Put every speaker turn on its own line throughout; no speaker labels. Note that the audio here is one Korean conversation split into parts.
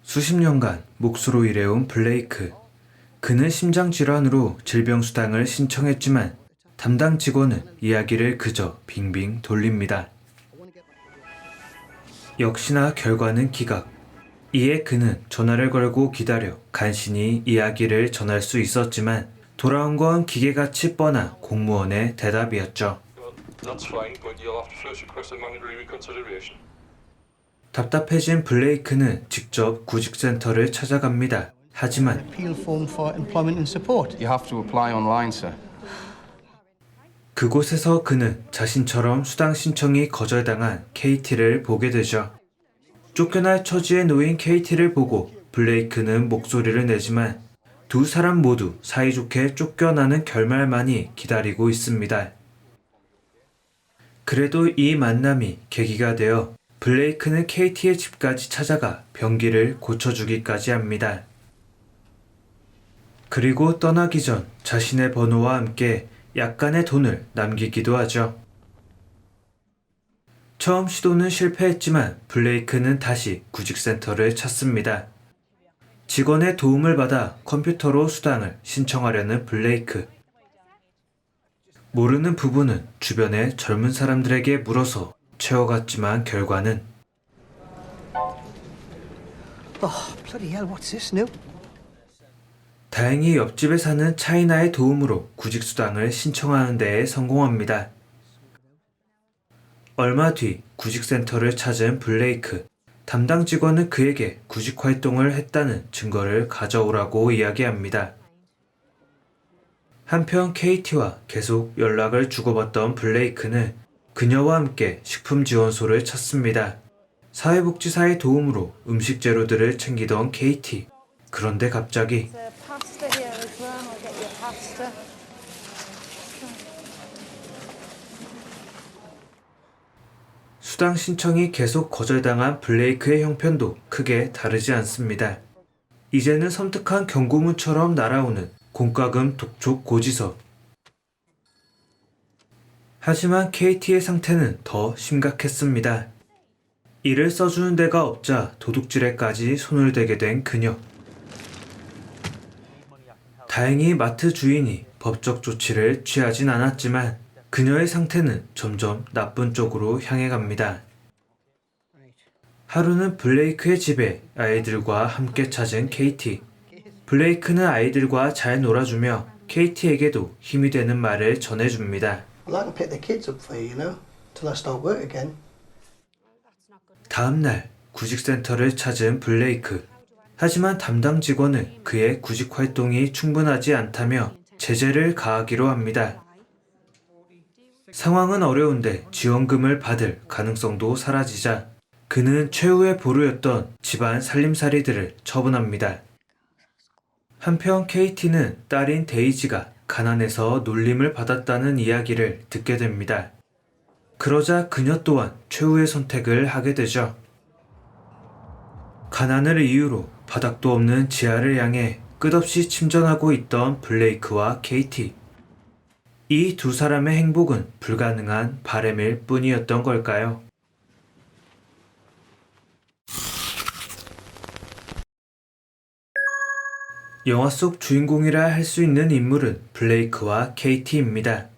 수십 년간 몫으로 일해온 블레이크. 그는 심장질환으로 질병수당을 신청했지만 담당 직원은 이야기를 그저 빙빙 돌립니다. 역시나 결과는 기각. 이에 그는 전화를 걸고 기다려 간신히 이야기를 전할 수 있었지만 돌아온 건 기계같이 뻔한 공무원의 대답이었죠. 답답해진 블레이크는 직접 구직센터를 찾아갑니다. 하지만 그곳에서 그는 자신처럼 수당 신청이 거절당한 KT를 보게 되죠. 쫓겨날 처지에 놓인 KT를 보고 블레이크는 목소리를 내지만 두 사람 모두 사이좋게 쫓겨나는 결말만이 기다리고 있습니다. 그래도 이 만남이 계기가 되어 블레이크는 KT의 집까지 찾아가 변기를 고쳐주기까지 합니다. 그리고 떠나기 전 자신의 번호와 함께 약간의 돈을 남기기도 하죠. 처음 시도는 실패했지만 블레이크는 다시 구직센터를 찾습니다. 직원의 도움을 받아 컴퓨터로 수당을 신청하려는 블레이크. 모르는 부부는 주변의 젊은 사람들에게 물어서 채워갔지만 결과는 다행히 옆집에 사는 차이나의 도움으로 구직수당을 신청하는 데에 성공합니다. 얼마 뒤 구직센터를 찾은 블레이크. 담당 직원은 그에게 구직활동을 했다는 증거를 가져오라고 이야기합니다. 한편 KT와 계속 연락을 주고받던 블레이크는 그녀와 함께 식품지원소를 찾습니다. 사회복지사의 도움으로 음식 재료들을 챙기던 KT. 그런데 갑자기 수당 신청이 계속 거절당한 블레이크의 형편도 크게 다르지 않습니다. 이제는 섬뜩한 경고문처럼 날아오는 공과금 독촉 고지서. 하지만 KT의 상태는 더 심각했습니다. 이를 써주는 데가 없자 도둑질에까지 손을 대게 된 그녀. 다행히 마트 주인이 법적 조치를 취하진 않았지만 그녀의 상태는 점점 나쁜 쪽으로 향해 갑니다. 하루는 블레이크의 집에 아이들과 함께 찾은 KT. 블레이크는 아이들과 잘 놀아주며 KT에게도 힘이 되는 말을 전해줍니다. 다음날 구직센터를 찾은 블레이크. 하지만 담당 직원은 그의 구직 활동이 충분하지 않다며 제재를 가하기로 합니다. 상황은 어려운데 지원금을 받을 가능성도 사라지자 그는 최후의 보루였던 집안 살림살이들을 처분합니다. 한편 KT는 딸인 데이지가 가난해서 놀림을 받았다는 이야기를 듣게 됩니다. 그러자 그녀 또한 최후의 선택을 하게 되죠. 가난을 이유로 바닥도 없는 지하를 향해 끝없이 침전하고 있던 블레이크와 KT. 이 두 사람의 행복은 불가능한 바램일 뿐이었던 걸까요? 영화 속 주인공이라 할 수 있는 인물은 블레이크와 KT입니다.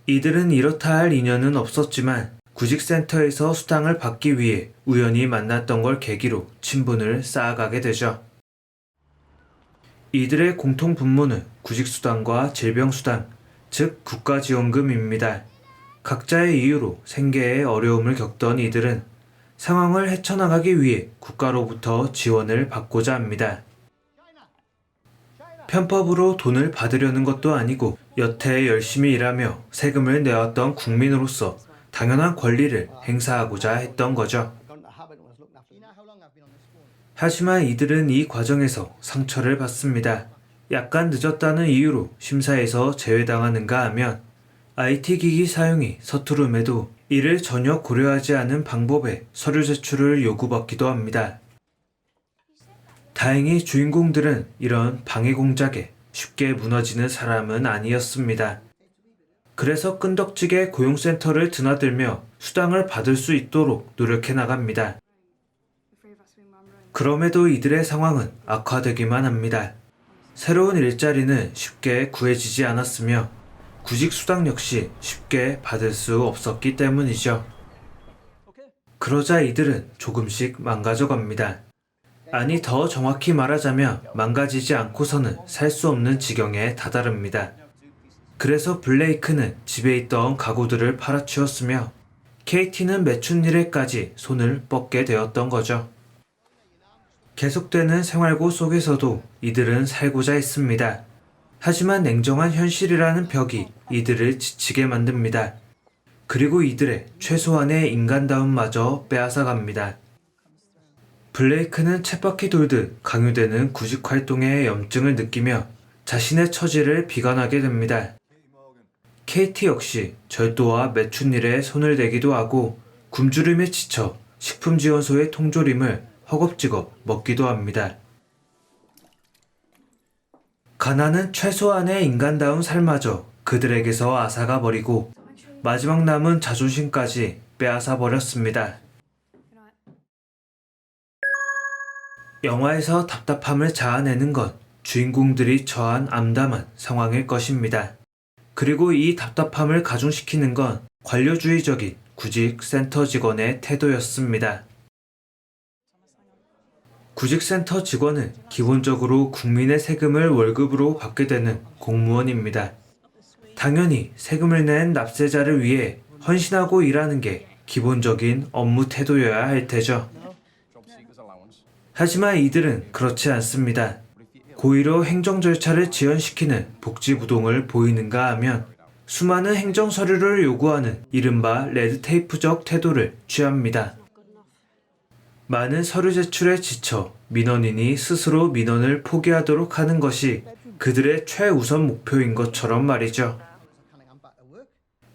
이들은 이렇다 할 인연은 없었지만 구직센터에서 수당을 받기 위해 우연히 만났던 걸 계기로 친분을 쌓아가게 되죠. 이들의 공통 분모는 구직수당과 질병수당, 즉 국가지원금입니다. 각자의 이유로 생계에 어려움을 겪던 이들은 상황을 헤쳐나가기 위해 국가로부터 지원을 받고자 합니다. 편법으로 돈을 받으려는 것도 아니고 여태 열심히 일하며 세금을 내왔던 국민으로서 당연한 권리를 행사하고자 했던 거죠. 하지만 이들은 이 과정에서 상처를 받습니다. 약간 늦었다는 이유로 심사에서 제외당하는가 하면 IT 기기 사용이 서투름에도 이를 전혀 고려하지 않은 방법에 서류 제출을 요구받기도 합니다. 다행히 주인공들은 이런 방해 공작에 쉽게 무너지는 사람은 아니었습니다. 그래서 끈덕지게 고용센터를 드나들며 수당을 받을 수 있도록 노력해 나갑니다. 그럼에도 이들의 상황은 악화되기만 합니다. 새로운 일자리는 쉽게 구해지지 않았으며 구직 수당 역시 쉽게 받을 수 없었기 때문이죠. 그러자 이들은 조금씩 망가져갑니다. 아니, 더 정확히 말하자면 망가지지 않고서는 살 수 없는 지경에 다다릅니다. 그래서 블레이크는 집에 있던 가구들을 팔아치웠으며 KT는 매춘일에까지 손을 뻗게 되었던 거죠. 계속되는 생활고 속에서도 이들은 살고자 했습니다. 하지만 냉정한 현실이라는 벽이 이들을 지치게 만듭니다. 그리고 이들의 최소한의 인간다움마저 빼앗아갑니다. 블레이크는 쳇바퀴 돌듯 강요되는 구직 활동에 염증을 느끼며 자신의 처지를 비관하게 됩니다. KT 역시 절도와 매춘일에 손을 대기도 하고 굶주림에 지쳐 식품지원소의 통조림을 허겁지겁 먹기도 합니다. 가난은 최소한의 인간다운 삶마저 그들에게서 앗아가 버리고 마지막 남은 자존심까지 빼앗아 버렸습니다. 영화에서 답답함을 자아내는 건 주인공들이 처한 암담한 상황일 것입니다. 그리고 이 답답함을 가중시키는 건 관료주의적인 구직센터 직원의 태도였습니다. 구직센터 직원은 기본적으로 국민의 세금을 월급으로 받게 되는 공무원입니다. 당연히 세금을 낸 납세자를 위해 헌신하고 일하는 게 기본적인 업무 태도여야 할 테죠. 하지만 이들은 그렇지 않습니다. 고의로 행정 절차를 지연시키는 복지부동을 보이는가 하면 수많은 행정 서류를 요구하는 이른바 레드테이프적 태도를 취합니다. 많은 서류 제출에 지쳐 민원인이 스스로 민원을 포기하도록 하는 것이 그들의 최우선 목표인 것처럼 말이죠.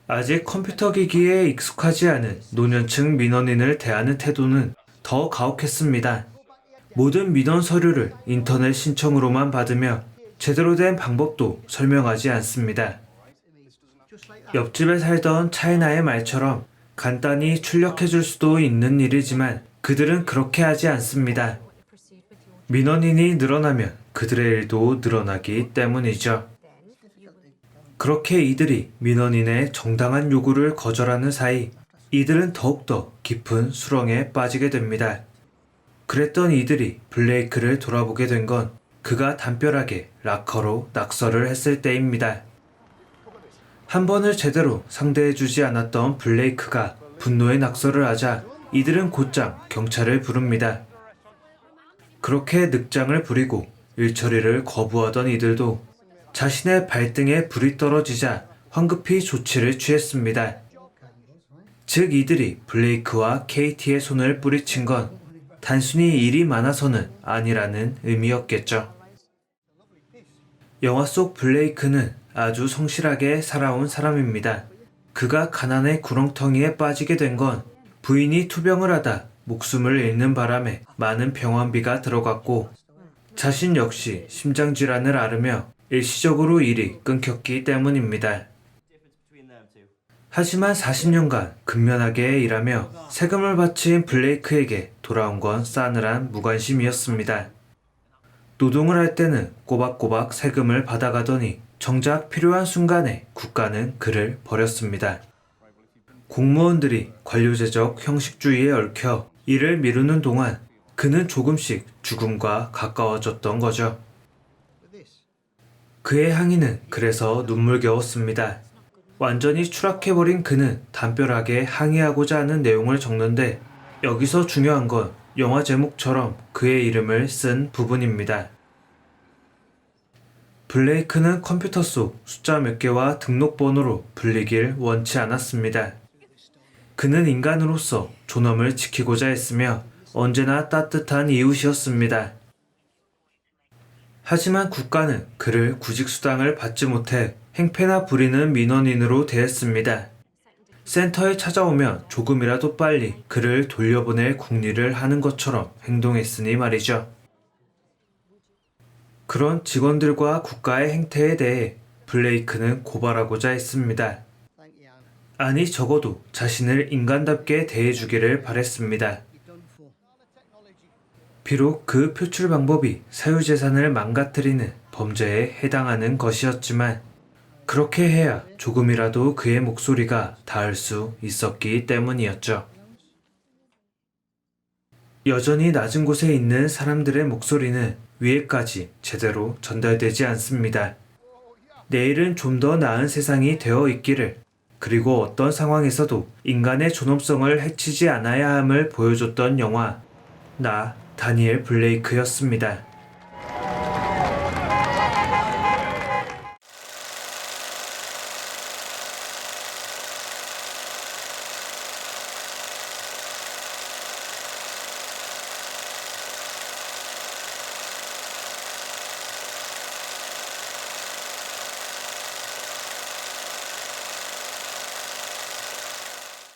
아직 컴퓨터 기기에 익숙하지 않은 노년층 민원인을 대하는 태도는 더 가혹했습니다. 모든 민원 서류를 인터넷 신청으로만 받으며 제대로 된 방법도 설명하지 않습니다. 옆집에 살던 차이나의 말처럼 간단히 출력해줄 수도 있는 일이지만 그들은 그렇게 하지 않습니다. 민원인이 늘어나면 그들의 일도 늘어나기 때문이죠. 그렇게 이들이 민원인의 정당한 요구를 거절하는 사이 이들은 더욱더 깊은 수렁에 빠지게 됩니다. 그랬던 이들이 블레이크를 돌아보게 된 건 그가 담벼락에 락커로 낙서를 했을 때입니다. 한 번을 제대로 상대해주지 않았던 블레이크가 분노의 낙서를 하자 이들은 곧장 경찰을 부릅니다. 그렇게 늑장을 부리고 일처리를 거부하던 이들도 자신의 발등에 불이 떨어지자 황급히 조치를 취했습니다. 즉 이들이 블레이크와 KT의 손을 뿌리친 건 단순히 일이 많아서는 아니라는 의미였겠죠. 영화 속 블레이크는 아주 성실하게 살아온 사람입니다. 그가 가난의 구렁텅이에 빠지게 된 건 부인이 투병을 하다 목숨을 잃는 바람에 많은 병원비가 들어갔고 자신 역시 심장질환을 앓으며 일시적으로 일이 끊겼기 때문입니다. 하지만 40년간 근면하게 일하며 세금을 바친 블레이크에게 돌아온 건 싸늘한 무관심이었습니다. 노동을 할 때는 꼬박꼬박 세금을 받아가더니 정작 필요한 순간에 국가는 그를 버렸습니다. 공무원들이 관료제적 형식주의에 얽혀 일을 미루는 동안 그는 조금씩 죽음과 가까워졌던 거죠. 그의 항의는 그래서 눈물겨웠습니다. 완전히 추락해버린 그는 담벼락에 항의하고자 하는 내용을 적는데 여기서 중요한 건 영화 제목처럼 그의 이름을 쓴 부분입니다. 블레이크는 컴퓨터 속 숫자 몇 개와 등록번호로 불리길 원치 않았습니다. 그는 인간으로서 존엄을 지키고자 했으며 언제나 따뜻한 이웃이었습니다. 하지만 국가는 그를 구직수당을 받지 못해 행패나 부리는 민원인으로 대했습니다. 센터에 찾아오면 조금이라도 빨리 그를 돌려보낼 궁리를 하는 것처럼 행동했으니 말이죠. 그런 직원들과 국가의 행태에 대해 블레이크는 고발하고자 했습니다. 아니 적어도 자신을 인간답게 대해주기를 바랬습니다. 비록 그 표출 방법이 사유재산을 망가뜨리는 범죄에 해당하는 것이었지만 그렇게 해야 조금이라도 그의 목소리가 닿을 수 있었기 때문이었죠. 여전히 낮은 곳에 있는 사람들의 목소리는 위에까지 제대로 전달되지 않습니다. 내일은 좀 더 나은 세상이 되어 있기를, 그리고 어떤 상황에서도 인간의 존엄성을 해치지 않아야 함을 보여줬던 영화, 나 다니엘 블레이크였습니다.